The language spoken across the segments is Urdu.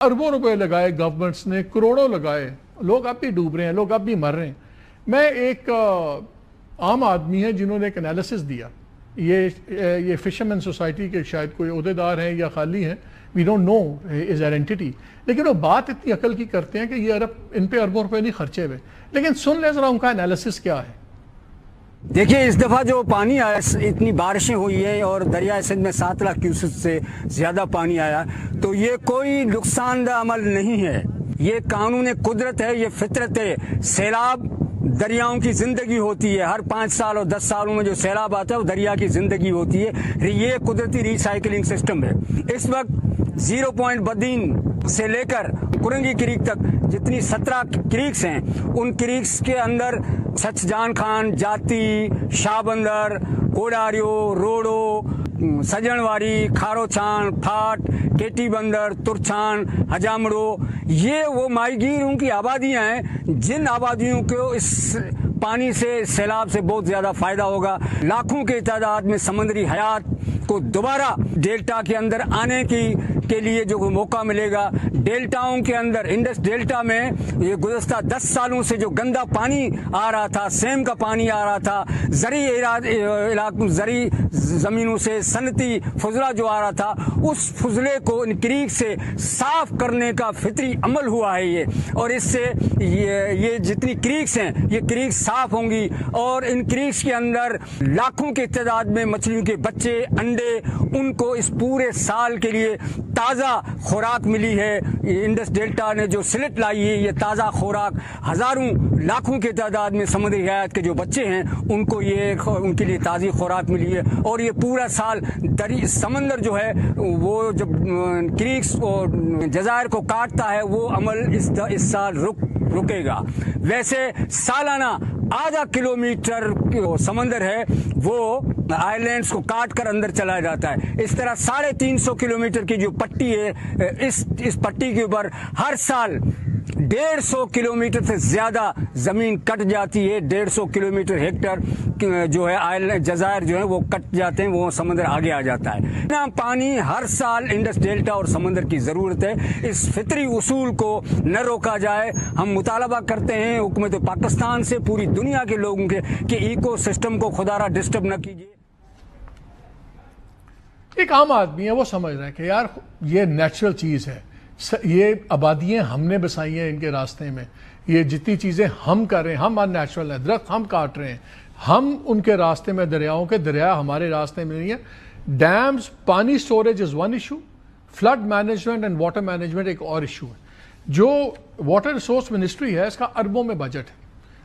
اربوں روپے لگائے گورنمنٹس نے، کروڑوں لگائے، لوگ اب بھی ڈوب رہے ہیں، لوگ اب بھی مر رہے ہیں. میں ایک عام آدمی ہے جنہوں نے ایک انالیسس دیا، یہ فشرمین سوسائٹی کے شاید کوئی عہدیدار ہیں یا خالی ہیں، we don't know is identity, لیکن وہ بات اتنی عقل کی کرتے ہیں کہ یہ ان پہ اربوں روپے نہیں خرچے ہوئے. لیکن سن لیں ذرا ان کا انالیسس کیا ہے. دیکھیے اس دفعہ جو پانی آیا، اتنی بارشیں ہوئی ہیں اور دریائے سندھ میں 7 لاکھ کیوسک سے زیادہ پانی آیا، تو یہ کوئی نقصان دہ عمل نہیں ہے، یہ قانون قدرت ہے، یہ فطرت ہے. سیلاب دریاؤں کی زندگی ہوتی ہے، ہر 5 سال اور 10 سالوں میں جو سیلاب آتا ہے وہ دریا کی زندگی ہوتی ہے. یہ قدرتی ری سائیکلنگ سسٹم ہے. اس وقت 0 پوائنٹ بدین سے لے کر کرنگی کریک تک جتنی 17 کریکس ہیں، ان کریکس کے اندر سچ جان خان، جاتی، شاہ بندر، کوڈاریو، روڑو، سجنواری، کھارو چھان، پھاٹ، کیٹی بندر، ترچھان، ہجامڑو، یہ وہ ماہی گیروں کی آبادیاں ہیں جن آبادیوں کو اس پانی سے، سیلاب سے بہت زیادہ فائدہ ہوگا. لاکھوں کی تعداد میں سمندری حیات کو دوبارہ ڈیلٹا کے اندر آنے کے لیے جو موقع ملے گا. ڈیلٹاؤں کے اندر، انڈس ڈیلٹا میں یہ گزشتہ 10 سالوں سے جو گندا پانی آ رہا تھا، سیم کا پانی آ رہا تھا، زرعی زرعی زمینوں سے صنعتی فضلہ جو آ رہا تھا، اس فضلے کو ان کریک سے صاف کرنے کا فطری عمل ہوا ہے یہ. اور اس سے یہ جتنی کریکس ہیں یہ کریکس صاف ہوں گی، اور ان کریکس کے اندر لاکھوں کی تعداد میں مچھلیوں کے بچے، انڈے، ان کو اس پورے سال کے لیے تازہ خوراک ملی ہے. انڈس ڈیلٹا نے جو سلٹ لائی ہے، یہ تازہ خوراک، ہزاروں لاکھوں کی تعداد میں سمندری حیات کے جو بچے ہیں ان کو ان کے لیے تازی خوراک ملی ہے. اور یہ پورا سال سمندر جو ہے وہ جب کریکس اور جزائر کو کاٹتا ہے، وہ عمل اس سال رکے گا. ویسے سالانہ آدھا کلومیٹر سمندر ہے وہ آئی لینڈز کو کاٹ کر اندر چلا جاتا ہے. اس طرح 350 کلومیٹر کی جو پٹی ہے، اس پٹی کے اوپر ہر سال 150 کلومیٹر سے زیادہ زمین کٹ جاتی ہے. 150 کلومیٹر ہیکٹر جو ہے جزائر جو ہے وہ کٹ جاتے ہیں، وہ سمندر آگے آ جاتا ہے. پانی ہر سال انڈس ڈیلٹا اور سمندر کی ضرورت ہے. اس فطری اصول کو نہ روکا جائے. ہم مطالبہ کرتے ہیں حکومت پاکستان سے، پوری دنیا کے لوگوں کے، کہ ایکو سسٹم کو خدا را ڈسٹرب نہ کیجیے. ایک عام آدمی ہے، وہ سمجھ رہا ہے کہ یار یہ نیچرل چیز ہے، یہ آبادیاں ہم نے بسائی ہیں ان کے راستے میں، یہ جتنی چیزیں ہم کر رہے ہیں، ہم ان نیچرل ہیں، درخت ہم کاٹ رہے ہیں، ہم ان کے راستے میں، دریاؤں کے، دریا ہمارے راستے میں نہیں ہے. ڈیمز، پانی storage is one issue, flood management and water management ایک اور ایشو ہے. جو واٹر ریسورس منسٹری ہے، اس کا اربوں میں بجٹ ہے.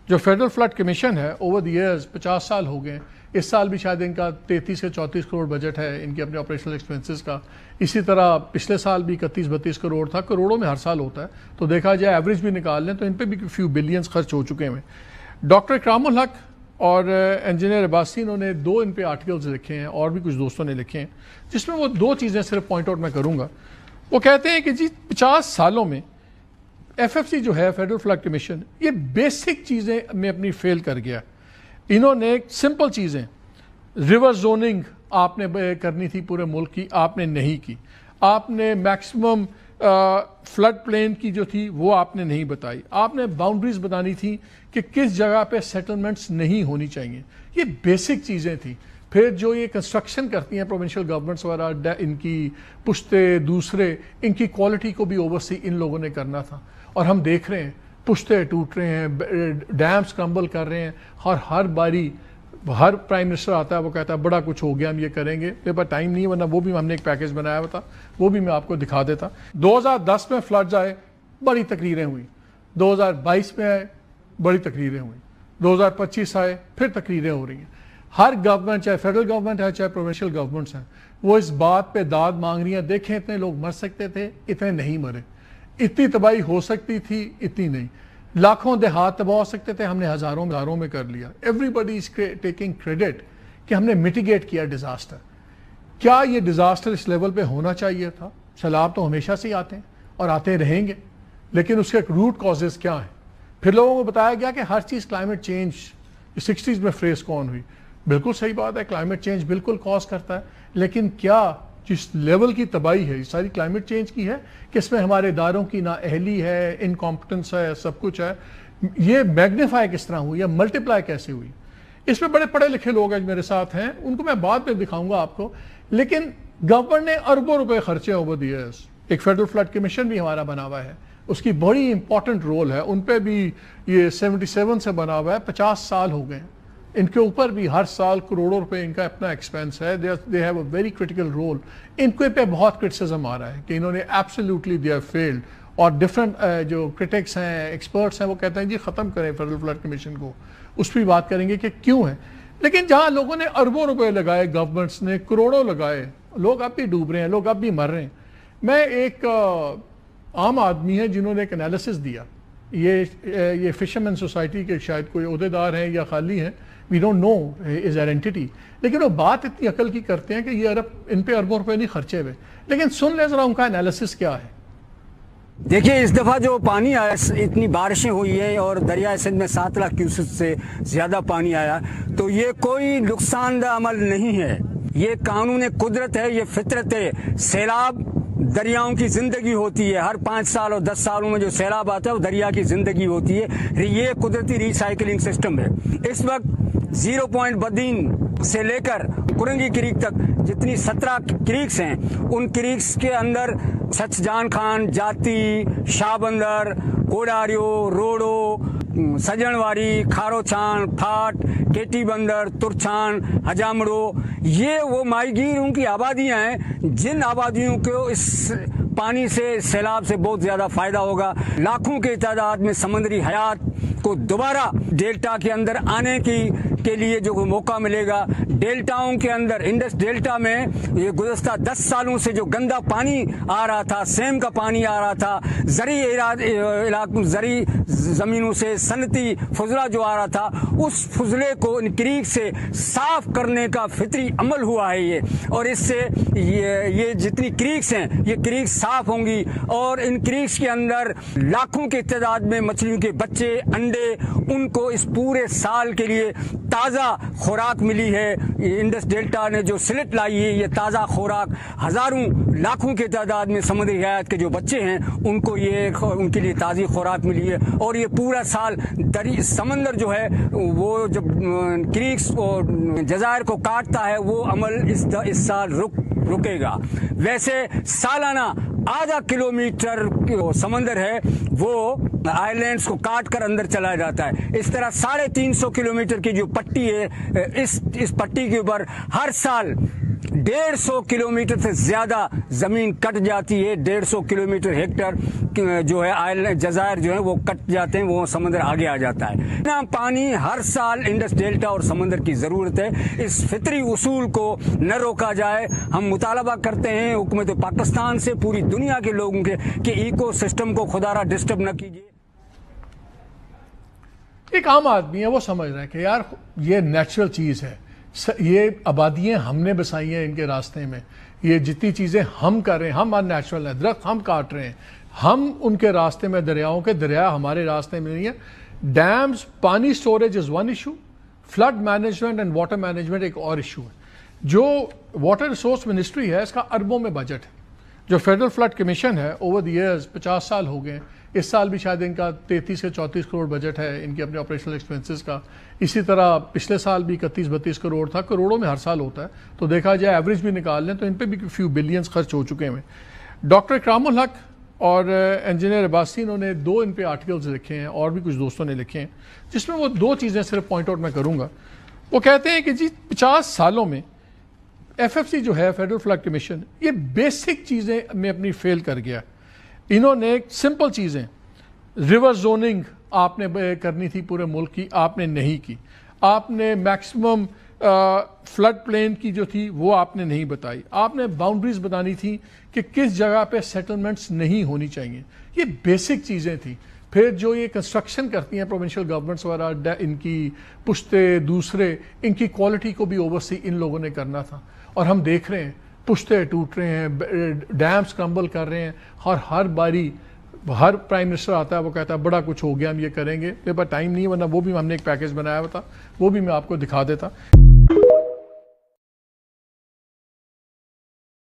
جو فیڈرل فلڈ کمیشن ہے، اوور دی ایئرز 50 سال ہو گئے، اس سال بھی شاید ان کا 33 سے 34 کروڑ بجٹ ہے ان کے اپنے آپریشنل ایکسپینسز کا. اسی طرح پچھلے سال بھی 31-32 کروڑ تھا. کروڑوں میں ہر سال ہوتا ہے، تو دیکھا جائے ایوریج بھی نکال لیں تو ان پہ بھی فیو بلینز خرچ ہو چکے ہیں. ڈاکٹر اکرام الحق اور انجینئر عباسی، انہوں نے 2 ان پہ آرٹیکلز لکھے ہیں، اور بھی کچھ دوستوں نے لکھے ہیں، جس میں وہ 2 چیزیں صرف پوائنٹ آؤٹ میں کروں گا. وہ کہتے ہیں کہ جی 50 سالوں میں ایف ایف سی جو ہے، فیڈرل فلڈ کمیشن، یہ بیسک چیزیں میں اپنی فیل کر گیا. انہوں نے سمپل چیزیں، ریور زوننگ آپ نے کرنی تھی پورے ملک کی، آپ نے نہیں کی. آپ نے میکسیمم فلڈ پلین کی جو تھی وہ آپ نے نہیں بتائی. آپ نے باؤنڈریز بتانی تھی کہ کس جگہ پہ سیٹلمنٹس نہیں ہونی چاہیے. یہ بیسک چیزیں تھیں. پھر جو یہ کنسٹرکشن کرتی ہیں پروونشل گورنمنٹس وغیرہ، ان کی پشتے، دوسرے، ان کی کوالٹی کو بھی اوورسی ان لوگوں نے کرنا تھا. اور ہم دیکھ رہے ہیں پشتے ٹوٹ رہے ہیں، ڈیمز کرمبل کر رہے ہیں، اور ہر باری ہر پرائم منسٹر آتا ہے وہ کہتا ہے بڑا کچھ ہو گیا، ہم یہ کریں گے. میرے پاس ٹائم نہیں ہے، ورنہ وہ بھی ہم نے ایک پیکیج بنایا ہوا تھا، وہ بھی میں آپ کو دکھا دیتا. 2010 میں فلڈز آئے، بڑی تقریریں ہوئیں. 2022 میں آئے، بڑی تقریریں ہوئیں. 2025 آئے، پھر تقریریں ہو رہی ہیں. ہر گورنمنٹ، چاہے فیڈرل گورنمنٹ ہے چاہے پروونشل گورنمنٹس ہیں، وہ اس بات پہ داد مانگ رہی ہیں. دیکھیں اتنے لوگ مر سکتے تھے، اتنے نہیں مرے. اتنی تباہی ہو سکتی تھی، اتنی نہیں. لاکھوں دیہات تباہ ہو سکتے تھے، ہم نے ہزاروں میں کر لیا. Everybody is taking credit کہ ہم نے میٹیگیٹ کیا ڈیزاسٹر. کیا یہ ڈیزاسٹر اس لیول پہ ہونا چاہیے تھا؟ سیلاب تو ہمیشہ سے آتے ہیں اور آتے رہیں گے، لیکن اس کے روٹ کازز کیا ہیں؟ پھر لوگوں کو بتایا گیا کہ ہر چیز کلائمیٹ چینج، 60s میں فریز کون ہوئی. بالکل صحیح بات ہے، کلائمیٹ چینج بالکل کاز کرتا ہے، لیکن کیا جس لیول کی تباہی ہے یہ ساری کلائمیٹ چینج کی ہے کہ اس میں ہمارے اداروں کی نااہلی ہے, انکمپٹنس ہے, سب کچھ ہے. یہ میگنیفائی کس طرح ہوئی, یا ملٹیپلائی کیسے ہوئی. اس میں بڑے پڑھے لکھے لوگ ہیں میرے ساتھ ہیں, ان کو میں بعد میں دکھاؤں گا آپ کو. لیکن گورنمنٹ نے اربوں روپے خرچے اوور دی ایئرز. ایک فیڈرل فلڈ کمیشن بھی ہمارا بنا ہوا ہے, اس کی بڑی امپورٹنٹ رول ہے. ان پہ بھی یہ 77 سے بنا ہوا ہے, 50 سال ہو گئے. ان کے اوپر بھی ہر سال کروڑوں روپے ان کا اپنا ایکسپینس ہے. They have a very critical role. ان کے پہ بہت کرٹیسزم آ رہا ہے کہ انہوں نے ایبسلیوٹلی دے ہیو فیلڈ. اور ڈفرینٹ جو کرٹکس ہیں, ایکسپرٹس ہیں, وہ کہتے ہیں جی ختم کریں فیڈرل فلڈ کمیشن کو. اس پہ بات کریں گے کہ کیوں ہے. لیکن جہاں لوگوں نے اربوں روپے لگائے, گورنمنٹس نے کروڑوں لگائے, لوگ اب بھی ڈوب رہے ہیں, لوگ اب بھی مر رہے ہیں. میں ایک عام آدمی ہے جنہوں نے ایک انالیسس دیا. یہ فشرمین سوسائٹی کے شاید کوئی عہدیدار ہیں یا خالی ہیں, we don't know is identity. لیکن وہ بات اتنی عقل کی کرتے ہیں کہ یہ ان پہ اربوں روپے نہیں خرچے ہوئے. لیکن سن لیں ذرا ان کا انالیسس کیا ہے. دیکھیے اس دفعہ جو پانی آیا, اتنی بارشیں ہوئی ہیں اور دریائے سندھ میں 7 لاکھ کیوسک سے زیادہ پانی آیا, تو یہ کوئی نقصان دہ عمل نہیں ہے. یہ قانون قدرت ہے, یہ فطرت ہے. سیلاب دریاؤں کی زندگی ہوتی ہے. ہر 5 سال اور 10 سالوں میں جو سیلاب آتا ہے وہ دریا کی زندگی ہوتی ہے. یہ قدرتی ریسائیکلنگ سسٹم ہے. اس وقت 0 پوائنٹ بدین سے لے کر کرنگی کریک تک جتنی 17 کریکس ہیں, ان کریکس کے اندر سچ جان خان, جاتی, شاہ بندر, کوڈاریو, روڈو, سجنواری, کھارو چھان, پھاٹ, کیٹی بندر, ترچھان, ہجامڑو, یہ وہ ماہی گیروں کی آبادیاں ہیں جن آبادیوں کو اس پانی سے, سیلاب سے بہت زیادہ فائدہ ہوگا. لاکھوں کی تعداد میں سمندری حیات کو دوبارہ ڈیلٹا کے اندر آنے کے لیے جو موقع ملے گا. ڈیلٹاؤں کے اندر, انڈس ڈیلٹا میں یہ گزشتہ 10 سالوں سے جو گندا پانی آ رہا تھا, سیم کا پانی آ رہا تھا, زرعی زمینوں سے صنعتی فضلہ جو آ رہا تھا, اس فضلے کو ان کریک سے صاف کرنے کا فطری عمل ہوا ہے یہ. اور اس سے یہ جتنی کریکس ہیں یہ کریکس صاف ہوں گی, اور ان کریکس کے اندر لاکھوں کی تعداد میں مچھلیوں کے بچے, انڈے, ان کو اس پورے سال کے لیے تازہ خوراک ملی ہے. انڈس ڈیلٹا نے جو سلٹ لائی ہے, یہ تازہ خوراک ہزاروں لاکھوں کی تعداد میں سمندری حیات کے جو بچے ہیں ان کو یہ ان کے لیے تازی خوراک ملی ہے. اور یہ پورا سال سمندر جو ہے وہ جب کریکس اور جزائر کو کاٹتا ہے, وہ عمل اس سال رکے گا. ویسے سالانہ آدھا کلومیٹر سمندر ہے وہ آئی لینڈز کو کاٹ کر اندر چلا جاتا ہے. اس طرح 350 کلومیٹر کی جو پٹی ہے, اس پٹی کے اوپر ہر سال 150 کلومیٹر سے زیادہ زمین کٹ جاتی ہے. 150 کلومیٹر ہیکٹر جو ہے جزائر جو ہے وہ کٹ جاتے ہیں, وہ سمندر آگے آ جاتا ہے. پانی ہر سال انڈس ڈیلٹا اور سمندر کی ضرورت ہے. اس فطری اصول کو نہ روکا جائے. ہم مطالبہ کرتے ہیں حکومت پاکستان سے, پوری دنیا کے لوگوں کے, کہ ایکو سسٹم کو خدا را ڈسٹرب نہ کیجیے. ایک عام آدمی ہے, وہ سمجھ رہا ہے کہ یار یہ نیچرل چیز ہے, یہ آبادیاں ہم نے بسائی ہیں ان کے راستے میں, یہ جتنی چیزیں ہم کر رہے ہیں, ہم ان نیچرل ہیں, درخت ہم کاٹ رہے ہیں, ہم ان کے راستے میں, دریاؤں کے, دریا ہمارے راستے میں نہیں ہے. ڈیمز, پانی storage is one issue, flood management and water management ایک اور ایشو ہے. جو واٹر ریسورس منسٹری ہے اس کا اربوں میں بجٹ ہے. جو فیڈرل فلڈ کمیشن ہے اوور دی ایئرز 50 سال ہو گئے, اس سال بھی شاید ان کا 33 سے 34 کروڑ بجٹ ہے ان کے اپنے آپریشنل ایکسپینسز کا. اسی طرح پچھلے سال بھی 31-32 کروڑ تھا. کروڑوں میں ہر سال ہوتا ہے, تو دیکھا جائے ایوریج بھی نکال لیں تو ان پہ بھی فیو بلینز خرچ ہو چکے ہیں. ڈاکٹر اکرام الحق اور انجینئر عباسی, انہوں نے 2 ان پہ آرٹیکلز لکھے ہیں, اور بھی کچھ دوستوں نے لکھے ہیں, جس میں وہ 2 چیزیں صرف پوائنٹ آؤٹ میں کروں گا. وہ کہتے ہیں کہ جی 50 سالوں میں ایف ایف سی جو ہے فیڈرل فلڈ کمیشن, یہ بیسک چیزیں میں اپنی فیل کر گیا. انہوں نے سمپل چیزیں, ریور زوننگ آپ نے کرنی تھی پورے ملک کی, آپ نے نہیں کی. آپ نے میکسیمم فلڈ پلین کی جو تھی وہ آپ نے نہیں بتائی. آپ نے باؤنڈریز بتانی تھی کہ کس جگہ پہ سیٹلمنٹس نہیں ہونی چاہیے. یہ بیسک چیزیں تھیں. پھر جو یہ کنسٹرکشن کرتی ہیں پروونشل گورنمنٹس وغیرہ, ان کی پشتے دوسرے, ان کی کوالٹی کو بھی اوورسی ان لوگوں نے کرنا تھا. اور ہم دیکھ رہے ہیں پشتے ٹوٹ رہے ہیں, ڈیمز کرمبل کر رہے ہیں, اور ہر باری ہر پرائم منسٹر آتا ہے وہ کہتا ہے بڑا کچھ ہو گیا, ہم یہ کریں گے. میرے پاس ٹائم نہیں ہے, ورنہ وہ بھی ہم نے ایک پیکیج بنایا ہوا تھا, وہ بھی میں آپ کو دکھا دیتا.